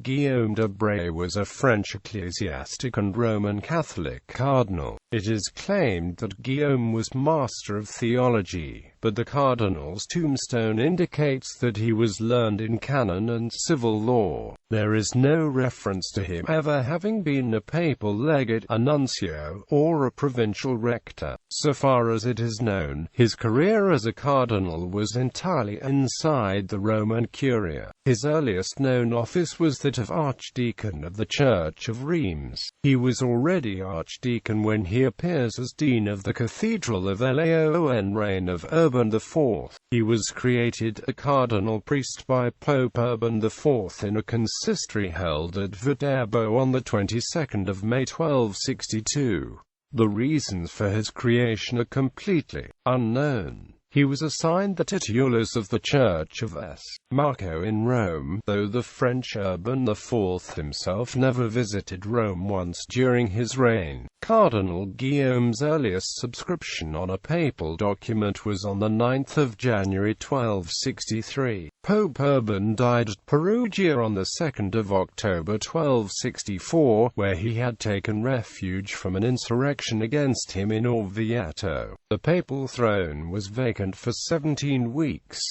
Guillaume de Bray was a French ecclesiastic and Roman Catholic cardinal. It is claimed that Guillaume was Master of Theology, but the cardinal's tombstone indicates that he was learned in Canon and Civil Law. There is no reference to him ever having been a Papal Legate, a Nuncio, or a provincial rector. So far as it is known, his career as a cardinal was entirely inside the Roman Curia. His earliest known office was that of Archdeacon of the Church of Reims. He was already Archdeacon when he appears as Dean of the Cathedral of Laon reign of Urban IV. He was created a cardinal priest by Pope Urban IV in a consistory held at Viterbo on the 22nd of May 1262. The reasons for his creation are completely unknown. He was assigned the titulars of the Church of S. Marco in Rome, though the French Urban IV himself never visited Rome once during his reign. Cardinal Guillaume's earliest subscription on a papal document was on the 9th of January 1263. Pope Urban died at Perugia on the 2nd of October 1264, where he had taken refuge from an insurrection against him in Orvieto. The papal throne was vacant for 17 weeks.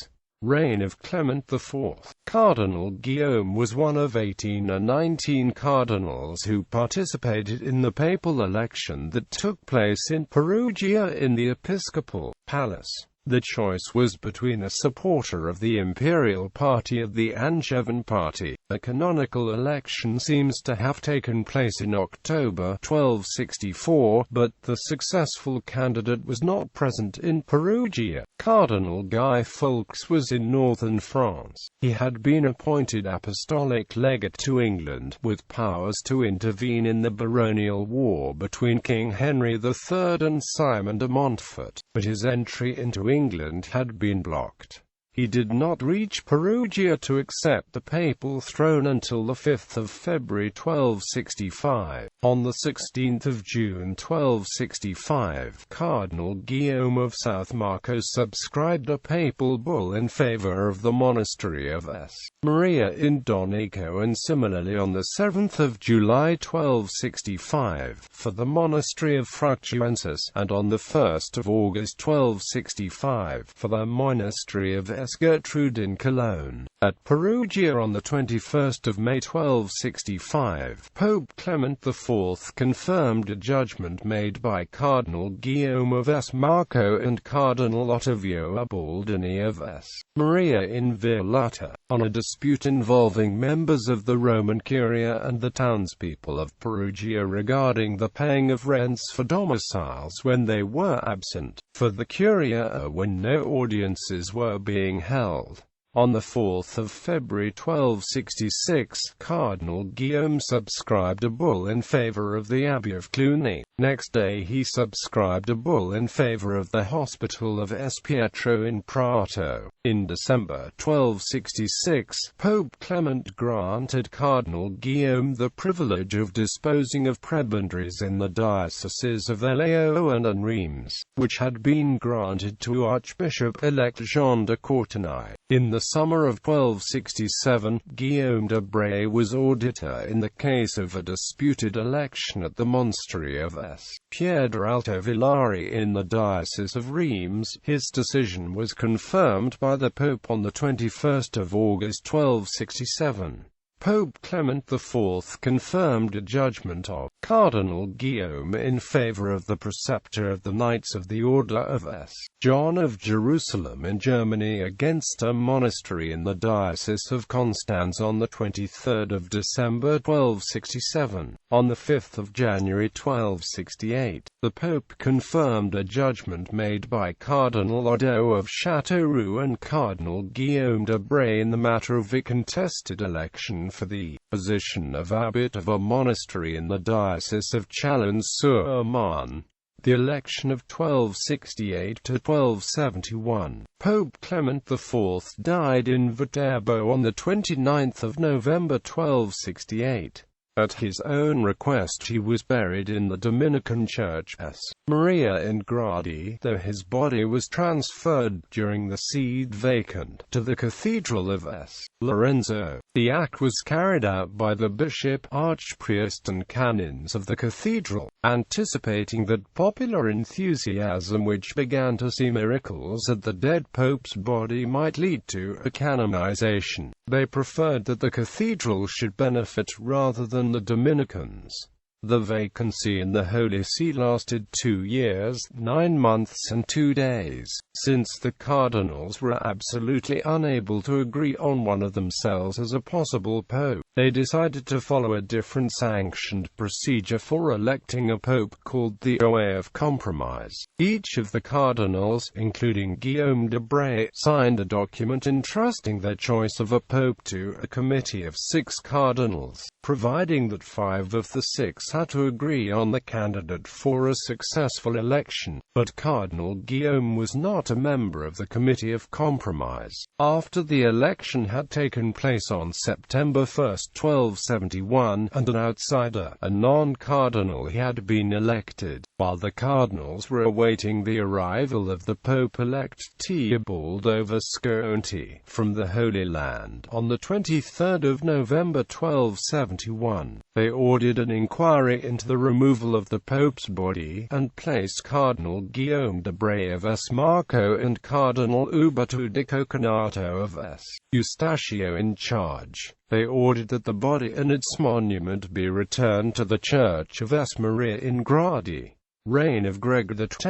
Reign of Clement IV. Cardinal Guillaume was one of 18 or 19 cardinals who participated in the papal election that took place in Perugia in the episcopal palace. The choice was between a supporter of the imperial party and the Angevin party. A canonical election seems to have taken place in October 1264, but the successful candidate was not present in Perugia. Cardinal Guy Fawkes was in northern France. He had been appointed apostolic legate to England, with powers to intervene in the baronial war between King Henry III and Simon de Montfort, but his entry into England had been blocked. He did not reach Perugia to accept the papal throne until the 5th of February 1265. On the 16th of June 1265, Cardinal Guillaume of South Marco subscribed a papal bull in favor of the monastery of S. Maria in Donico, and similarly on the 7th of July 1265, for the monastery of Fructuensis, and on the 1st of August 1265, for the monastery of S. Gertrude in Cologne. At Perugia on the 21st of May 1265, Pope Clement IV confirmed a judgment made by Cardinal Guillaume of S. Marco and Cardinal Ottavio Ubaldini of S. Maria in Villata, on a dispute involving members of the Roman Curia and the townspeople of Perugia regarding the paying of rents for domiciles when they were absent, for the Curia when no audiences were being held. On the 4th of February 1266, Cardinal Guillaume subscribed a bull in favor of the Abbey of Cluny. Next day he subscribed a bull in favor of the Hospital of S. Pietro in Prato. In December 1266, Pope Clement granted Cardinal Guillaume the privilege of disposing of prebendaries in the dioceses of Laon and Reims, which had been granted to Archbishop-elect Jean de Courtenay. In the summer of 1267, Guillaume de Bray was auditor in the case of a disputed election at the monastery of S. Piedra Villari in the diocese of Reims. His decision was confirmed by the Pope on the 21st of August 1267. Pope Clement IV confirmed a judgment of Cardinal Guillaume in favor of the preceptor of the Knights of the Order of S. John of Jerusalem in Germany against a monastery in the Diocese of Constance on the 23rd of December 1267. On the 5th of January 1268, the Pope confirmed a judgment made by Cardinal Odo of Châteauroux and Cardinal Guillaume de Bray in the matter of a contested election for the position of abbot of a monastery in the Diocese of Chalons-sur-Marne. The election of 1268 to 1271. Pope Clement IV died in Viterbo on the 29th of November 1268. At his own request he was buried in the Dominican church S. Maria in Gradi, though his body was transferred during the seed vacant to the Cathedral of S. Lorenzo. The act was carried out by the bishop, archpriest and canons of the cathedral, anticipating that popular enthusiasm which began to see miracles at the dead pope's body might lead to a canonization. They preferred that the cathedral should benefit rather than the Dominicans. The vacancy in the Holy See lasted 2 years, 9 months and 2 days. Since the cardinals were absolutely unable to agree on one of themselves as a possible pope, they decided to follow a different sanctioned procedure for electing a pope called the way of compromise. Each of the cardinals, including Guillaume de Bray, signed a document entrusting their choice of a pope to a committee of 6 cardinals, providing that 5 of the 6 had to agree on the candidate for a successful election. But Cardinal Guillaume was not a member of the Committee of Compromise. After the election had taken place on September 1, 1271, and an outsider, a non-cardinal, had been elected, while the cardinals were awaiting the arrival of the Pope-elect Teobaldo Visconti from the Holy Land. On the 23rd of November 1271, they ordered an inquiry into the removal of the Pope's body, and placed Cardinal Guillaume de Bray of S. Marco and Cardinal Uberto di Coconato of S. Eustachio in charge. They ordered that the body and its monument be returned to the Church of S. Maria in Gradi. Reign of Gregory X.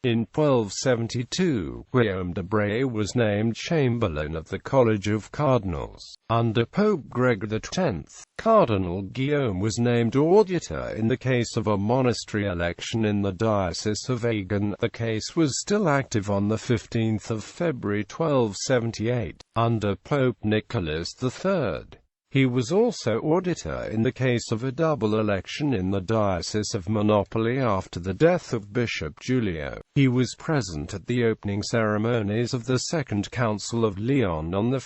In 1272, Guillaume de Bray was named Chamberlain of the College of Cardinals. Under Pope Gregory X, Cardinal Guillaume was named auditor in the case of a monastery election in the Diocese of Agen. The case was still active on 15 February 1278, under Pope Nicholas III. He was also auditor in the case of a double election in the Diocese of Monopoli after the death of Bishop Giulio. He was present at the opening ceremonies of the Second Council of Lyon on 1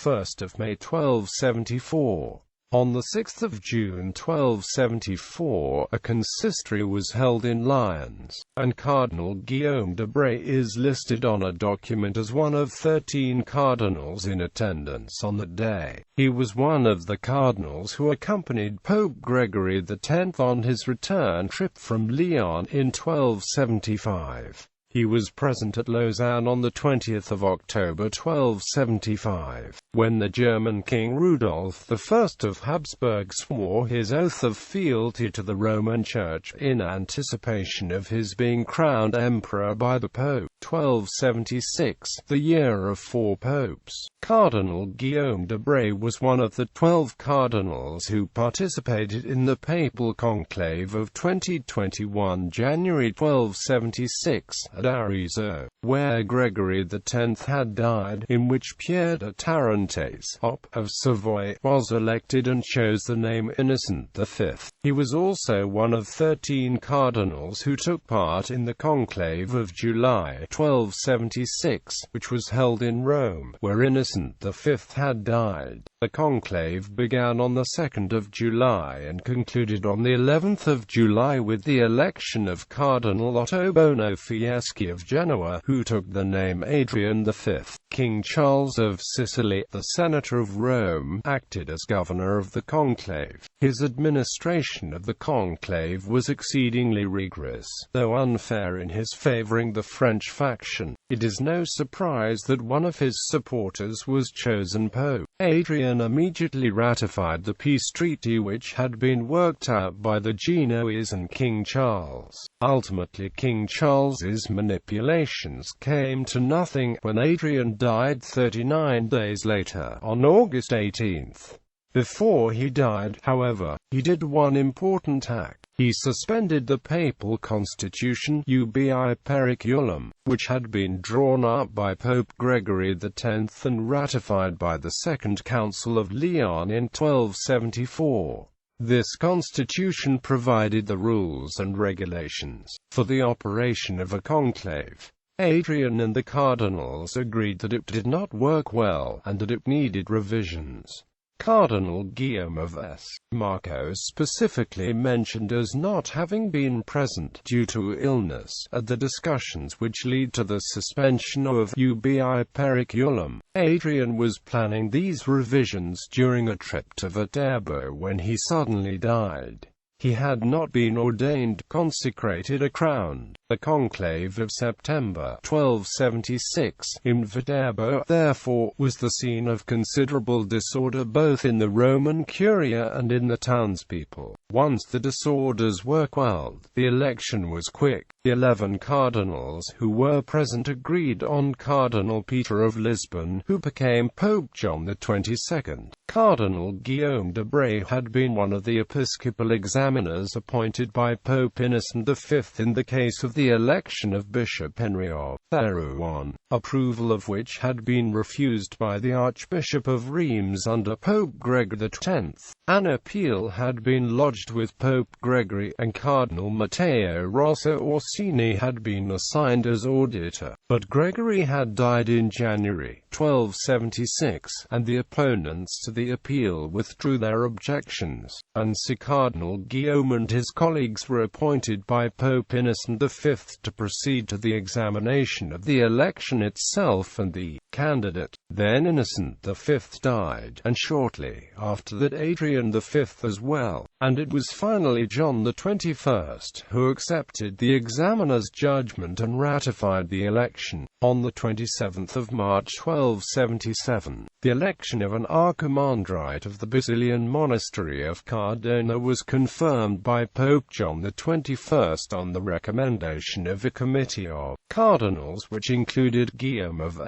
May 1274. On 6 June 1274, a consistory was held in Lyons, and Cardinal Guillaume de Bray is listed on a document as one of 13 cardinals in attendance on that day. He was one of the cardinals who accompanied Pope Gregory X on his return trip from Lyon in 1275. He was present at Lausanne on 20 October 1275, when the German King Rudolf I of Habsburg swore his oath of fealty to the Roman Church, in anticipation of his being crowned emperor by the Pope. 1276, the year of 4 popes. Cardinal Guillaume de Bray was one of the 12 cardinals who participated in the Papal Conclave of 2021 January 1276, at Arezzo, where Gregory X had died, in which Pierre de Tarentaise, of Savoy, was elected and chose the name Innocent V. He was also one of 13 cardinals who took part in the Conclave of July 1276, which was held in Rome, where Innocent V had died. The conclave began on the 2nd of July and concluded on the 11th of July with the election of Cardinal Ottobono Fieschi of Genoa, who took the name Adrian V. King Charles of Sicily, the Senator of Rome, acted as governor of the conclave. His administration of the conclave was exceedingly rigorous, though unfair in his favoring the French faction. It is no surprise that one of his supporters was chosen Pope. Adrian immediately ratified the peace treaty which had been worked out by the Genoese and King Charles. Ultimately, King Charles's manipulations came to nothing when Adrian died 39 days later, on August 18. Before he died, however, he did one important act. He suspended the papal constitution Ubi Periculum, which had been drawn up by Pope Gregory X and ratified by the Second Council of Lyon in 1274. This constitution provided the rules and regulations for the operation of a conclave. Adrian and the cardinals agreed that it did not work well, and that it needed revisions. Cardinal Guillaume of Marco specifically mentioned as not having been present due to illness at the discussions which lead to the suspension of ubi periculum. Adrian was planning these revisions during a trip to Viterbo when he suddenly died. He had not been ordained, consecrated or crowned. The conclave of September 1276 in Viterbo, therefore, was the scene of considerable disorder both in the Roman Curia and in the townspeople. Once the disorders were quelled, the election was quick. The 11 cardinals who were present agreed on Cardinal Peter of Lisbon, who became Pope John XXII. Cardinal Guillaume de Bray had been one of the episcopal examiners appointed by Pope Innocent V in the case of the election of Bishop Henry of Therouanne, approval of which had been refused by the Archbishop of Reims under Pope Gregory X. An appeal had been lodged with Pope Gregory, and Cardinal Matteo Rosso Orsini had been assigned as auditor. But Gregory had died in January 1276, and the opponents to the appeal withdrew their objections, and so Cardinal Guillaume and his colleagues were appointed by Pope Innocent V to proceed to the examination of the election itself and the candidate. Then Innocent V died, and shortly after that Adrian V as well, and it was finally John XXI who accepted the examiner's judgment and ratified the election. On the 27th of March 1277, the election of an archimandrite of the Basilian monastery of Cardona was confirmed by Pope John XXI on the recommendation of a committee of cardinals which included Guillaume of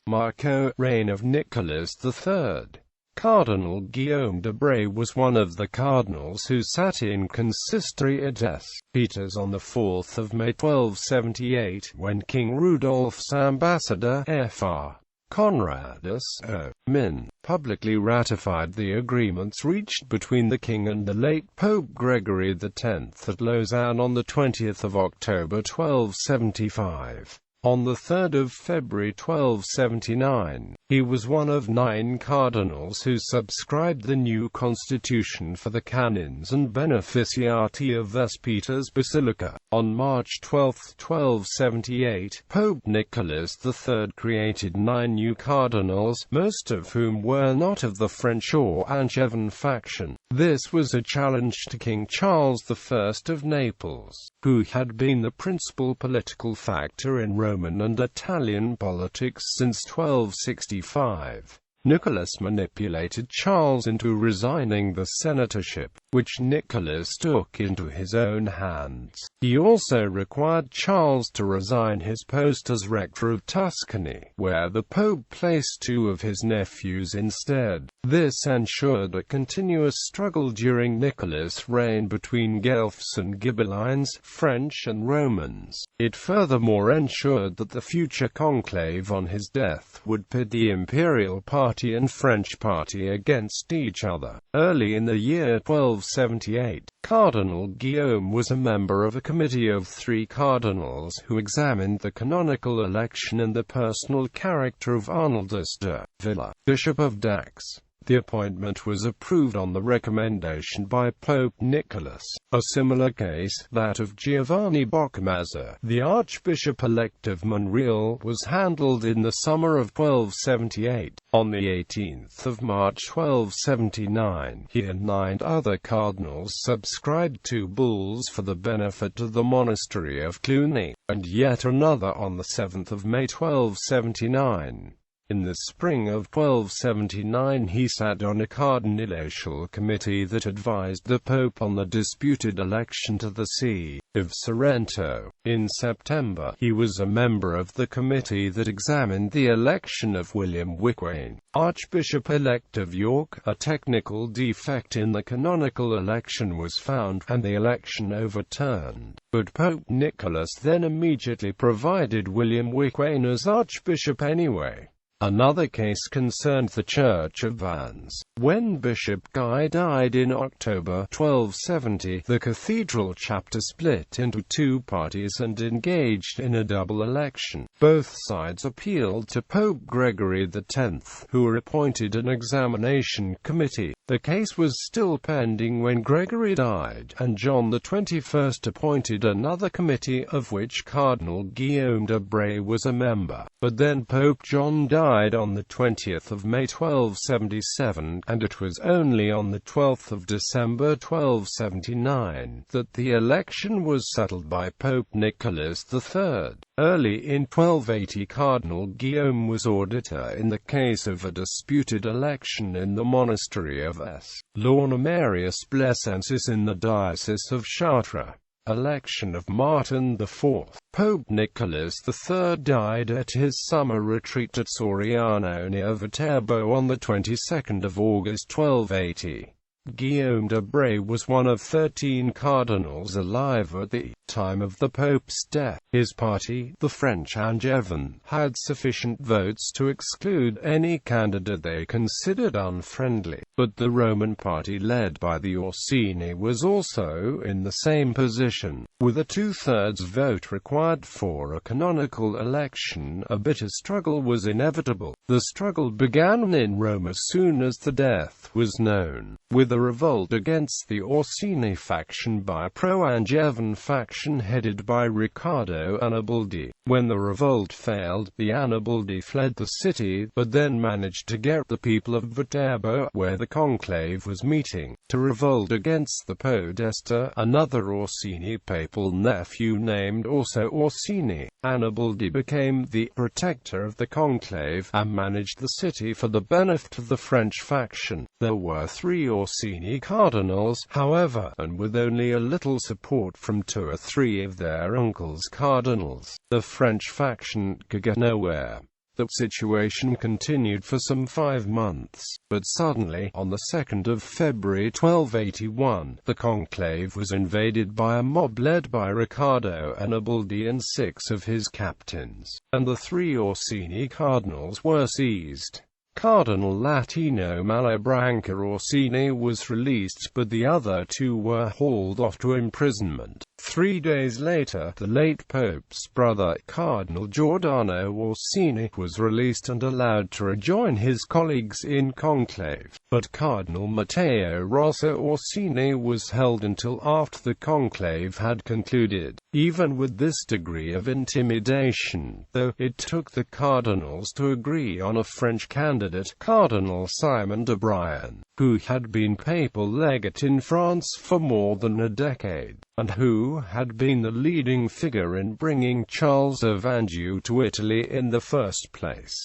Marco, reign of Nicholas III. Cardinal Guillaume de Bray was one of the cardinals who sat in consistory at St. Peter's on 4 May 1278, when King Rudolph's ambassador, Fr. Conradus O. Min, publicly ratified the agreements reached between the king and the late Pope Gregory X at Lausanne on 20 October 1275. On 3 February 1279, he was one of 9 cardinals who subscribed the new constitution for the canons and beneficiati of St. Peter's Basilica. On March 12, 1278, Pope Nicholas III created 9 new cardinals, most of whom were not of the French or Angevin faction. This was a challenge to King Charles I of Naples, who had been the principal political factor in Roman and Italian politics since 1265. Nicholas manipulated Charles into resigning the senatorship, which Nicholas took into his own hands. He also required Charles to resign his post as Rector of Tuscany, where the Pope placed 2 of his nephews instead. This ensured a continuous struggle during Nicholas' reign between Guelphs and Ghibellines, French and Romans. It furthermore ensured that the future conclave on his death would pit the imperial party and French party against each other. Early in the year 1278, Cardinal Guillaume was a member of a committee of 3 cardinals who examined the canonical election and the personal character of Arnoldus de Villa, Bishop of Dax. The appointment was approved on the recommendation by Pope Nicholas. A similar case, that of Giovanni Boccamazza, the Archbishop-elect of Monreal, was handled in the summer of 1278. On the 18th of March 1279, he and 9 other cardinals subscribed 2 bulls for the benefit of the monastery of Cluny, and yet another on the 7th of May 1279. In the spring of 1279 he sat on a cardinalatial committee that advised the Pope on the disputed election to the See of Sorrento. In September, he was a member of the committee that examined the election of William Wycwain, Archbishop-elect of York. A technical defect in the canonical election was found, and the election overturned. But Pope Nicholas then immediately provided William Wycwain as Archbishop anyway. Another case concerned the Church of Vannes. When Bishop Guy died in October 1270, the cathedral chapter split into two parties and engaged in a double election. Both sides appealed to Pope Gregory X, who appointed an examination committee. The case was still pending when Gregory died, and John XXI appointed another committee, of which Cardinal Guillaume de Bray was a member. But then Pope John died on the 20th of May 1277, and it was only on the 12th of December 1279 that the election was settled by Pope Nicholas III. Early in 1280, Cardinal Guillaume was auditor in the case of a disputed election in the monastery of S. Lorna Marius Blessensis in the Diocese of Chartres. Election of Martin IV. Pope Nicholas III died at his summer retreat at Soriano near Viterbo on the 22nd of August 1280. Guillaume de Bray was one of 13 cardinals alive at the time of the Pope's death. His party, the French Angevin, had sufficient votes to exclude any candidate they considered unfriendly, but the Roman party led by the Orsini was also in the same position. With a two-thirds vote required for a canonical election, a bitter struggle was inevitable. The struggle began in Rome as soon as the death was known, with a revolt against the Orsini faction by a pro-Angevin faction headed by Riccardo Annibaldi. When the revolt failed, the Annibaldi fled the city, but then managed to get the people of Viterbo, where the conclave was meeting, to revolt against the Podesta, another Orsini papal nephew named also Orsini. Annibaldi became the protector of the conclave, and managed the city for the benefit of the French faction. There were 3 Orsini cardinals, however, and with only a little support from 2 or 3 of their uncles cardinals, the French faction could get nowhere. The situation continued for some 5 months, but suddenly, on the 2nd of February 1281, the conclave was invaded by a mob led by Riccardo Annibaldi and 6 of his captains, and the 3 Orsini cardinals were seized. Cardinal Latino Malabranca Orsini was released, but the other 2 were hauled off to imprisonment. 3 days later, the late Pope's brother, Cardinal Giordano Orsini, was released and allowed to rejoin his colleagues in conclave. But Cardinal Matteo Rosso Orsini was held until after the conclave had concluded. Even with this degree of intimidation, though, it took the cardinals to agree on a French candidate, Cardinal Simon de Brian, who had been papal legate in France for more than a decade, and who had been the leading figure in bringing Charles of Anjou to Italy in the first place.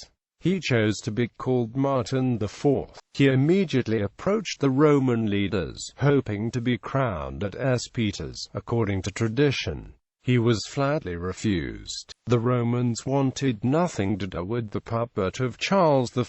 He chose to be called Martin IV. He immediately approached the Roman leaders, hoping to be crowned at St. Peter's, according to tradition. He was flatly refused. The Romans wanted nothing to do with the puppet of Charles I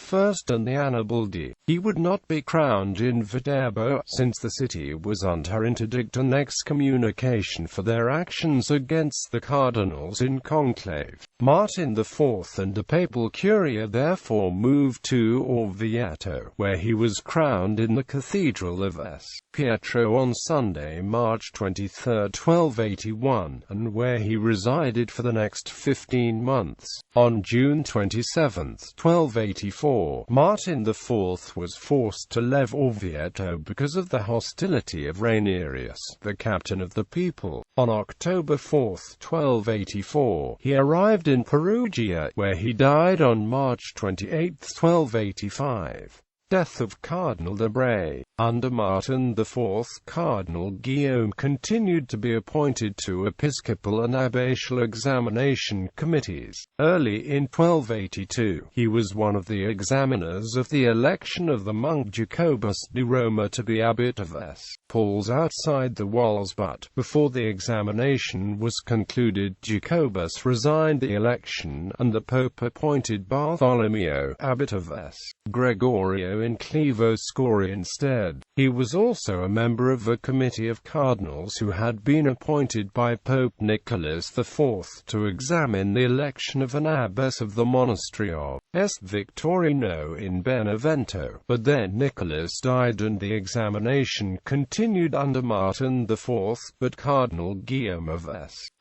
and the Annibaldi. He would not be crowned in Viterbo, since the city was under interdict and excommunication for their actions against the cardinals in conclave. Martin IV and the Papal Curia therefore moved to Orvieto, where he was crowned in the Cathedral of S. Pietro on Sunday, March 23, 1281, and where he resided for the next 15 months. On June 27, 1284, Martin IV was forced to leave Orvieto because of the hostility of Ranierius, the captain of the people. On October 4, 1284, he arrived in Perugia, where he died on March 28, 1285. Death of Cardinal de Bray. Under Martin IV, Cardinal Guillaume continued to be appointed to episcopal and abbatial examination committees. Early in 1282, he was one of the examiners of the election of the monk Jacobus di Roma to be abbot of S. Paul's outside the walls, but, before the examination was concluded, Jacobus resigned the election, and the Pope appointed Bartholomew, abbot of S. Gregorio in Clevo Scori instead. He was also a member of a committee of cardinals who had been appointed by Pope Nicholas IV to examine the election of an abbess of the monastery of Victorino in Benevento, but then Nicholas died and the examination continued under Martin IV, but Cardinal Guillaume of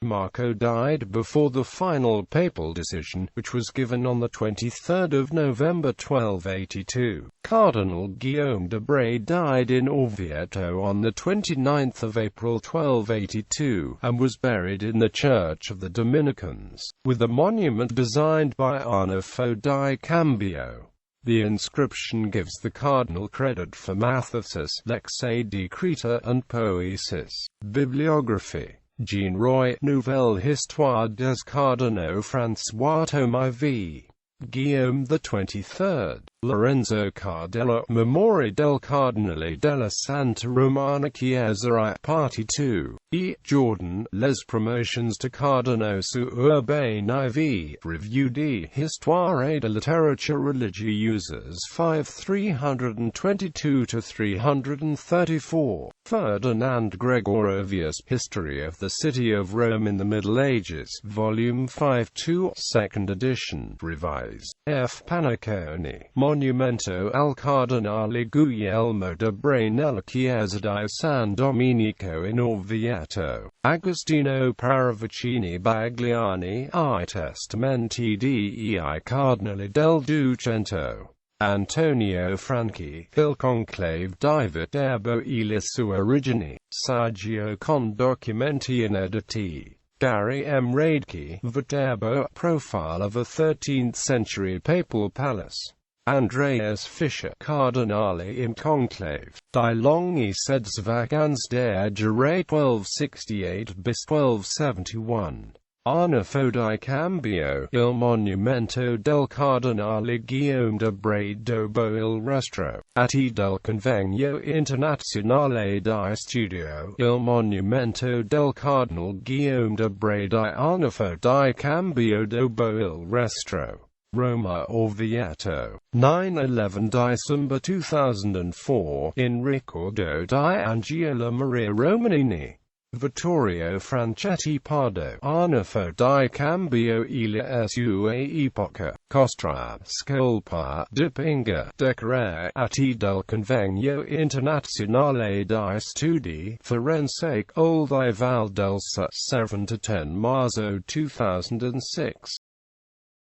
Marco died before the final papal decision, which was given on the 23rd of November 1282. Cardinal Guillaume de Bray died in Orvieto on the 29th of April 1282, and was buried in the Church of the Dominicans, with a monument designed by Arnulfo di Cambio. The inscription gives the cardinal credit for Mathesis, Lexe Decreta and Poesis. Bibliography. Jean Roy, Nouvelle Histoire des Cardinaux François Thomas v. Guillaume the 23rd, Lorenzo Cardello, Memorie del Cardinale della Santa Romana Chiesa Party 2, E. Jordan, Les Promotions to Cardinaux Urbani v. Revue d'Histoire de Littérature Religieuse 5 322-334. Ferdinand Gregorovius, History of the City of Rome in the Middle Ages, Volume 5 2, 2nd edition, revised. F. Paniconi, Monumento al Cardinale Guglielmo de Bray nella Chiesa di San Domenico in Orvieto. Agostino Paravicini Bagliani, I Testamenti dei Cardinali del Duecento. Antonio Franchi, Il Conclave di Viterbo e le sue origini, saggio con documenti inediti. Gary M. Radke, Viterbo, Profile of a 13th-century papal palace. Andreas Fischer, Cardinale im Conclave, Die Longi Sedsvagans der Jure 1268-1271. Arnulfo di Cambio, Il Monumento del Cardinale Guillaume de Bray dopo il Restro, Atti del Convegno Internazionale di Studio, Il Monumento del Cardinal Guillaume de Bray di Arnulfo di Cambio dopo il Restro. Roma Orvieto, 9-11 December 2004, in ricordo di Angela Maria Romanini. Vittorio Franchetti Pardo, Arnulfo di Cambio e la sua epoca, Costra, Scolpa, Dipinga, Decorare, Atti del Convegno Internazionale di Studi Forensic, Old Val del 7-10 Marzo 2006.